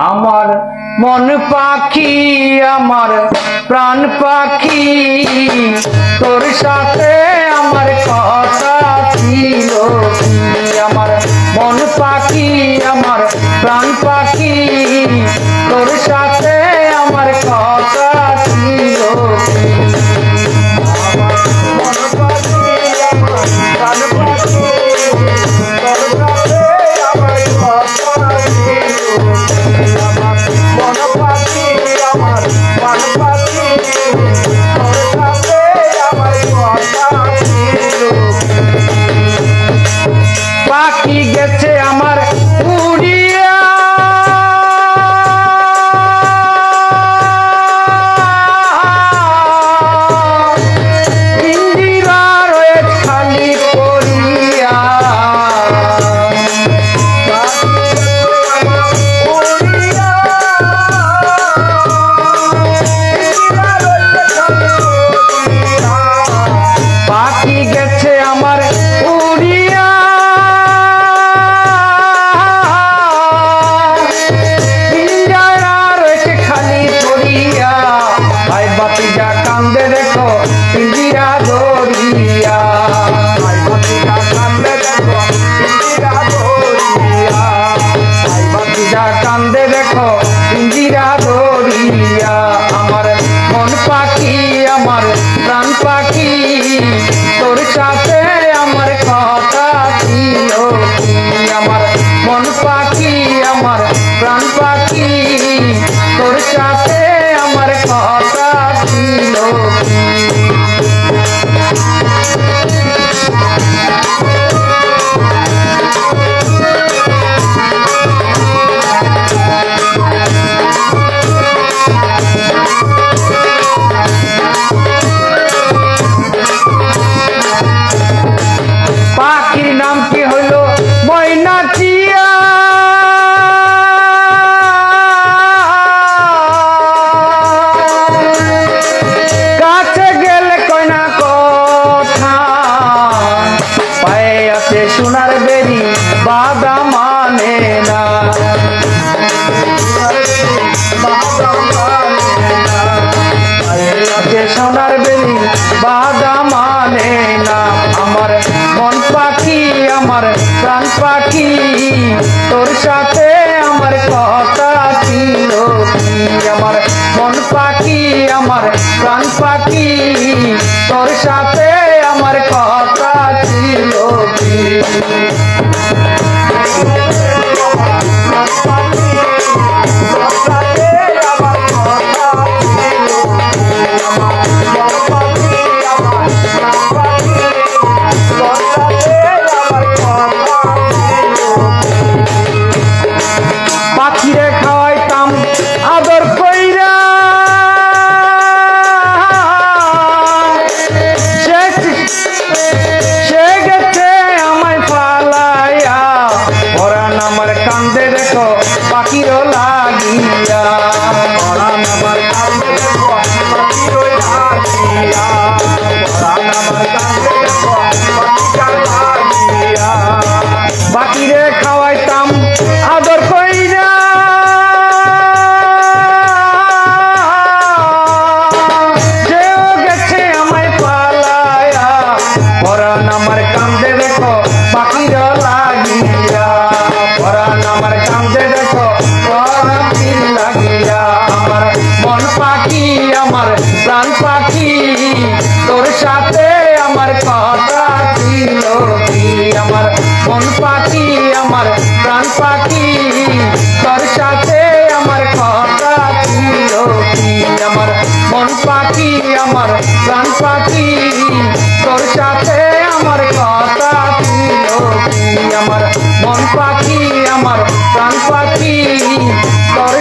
আমার মন পাখি আমার প্রাণ পাখি তোর সাথে আমার কথা ছিল আমার মন পাখি আমার প্রাণ পাখি তোর সাথে আমার কথা ছিল পাখি গেছে আমার উড়িয়া ইন্দিরা রয়েছে খালি করিয়া পাখি গেছে আমার উড়িয়া বাতিজা কান্দে দেখো পিঞ্জিরা দরিয়া বাতিজা কান্দে দেখো পিঞ্জিরা দরিয়া বাতিজা কান্দে দেখো পিঞ্জিরা দরিয়া আমার মন পাখি আমার প্রাণ পাখি তোর সাথে আমার কথা ছিল আমার মন পাখি আমার প্রাণ পাখি তোর সাথে আমার কথা ছিল পাখির নাম কি হলো ময়নাটিয়া কাছে গেলে কয়না কথা পায়ে আছে সোনার বেরি বাদা মানে না সোনার বেরি বাদা মানে না আমার মন পাখি আমার প্রাণ পাখি তোর সাথে আমার কথা ছিল আমার মন পাখি আমার প্রাণ পাখি তোর সাথে আমার কথা ছিল পাখিরে খাওয়াইতাম আদর কইরা সে গেছে আমায় ফালাইয়া পরাণ আমার কান্দে দেখো পাখিরও লাগিয়া পরাণ আমার কান্দে দেখো পাখিরও লাগিয়া পরাণ আমার কান্দে দেখো পাখির লাগিয়া পাখিরে খাওয়াইতাম আদর কইরা সেও গেছে আমায় পালায়া পরাণ আমার কান্দে দেখো পাখির লাগিয়া পরাণ আমার কান্দে দেখো পাখির লাগিয়া আমার মন পাখি আমার প্রাণ পাখি তোর সাথে আমার কথা ছিল আমার মন পাখি আমার প্রাণ পাখি তোর সাথে আমার কথা ছিল আমার মন পাখি আমার প্রাণ পাখি তোর সাথে আমার কথা ছিল আমার মন পাখি আমার প্রাণ পাখি তোর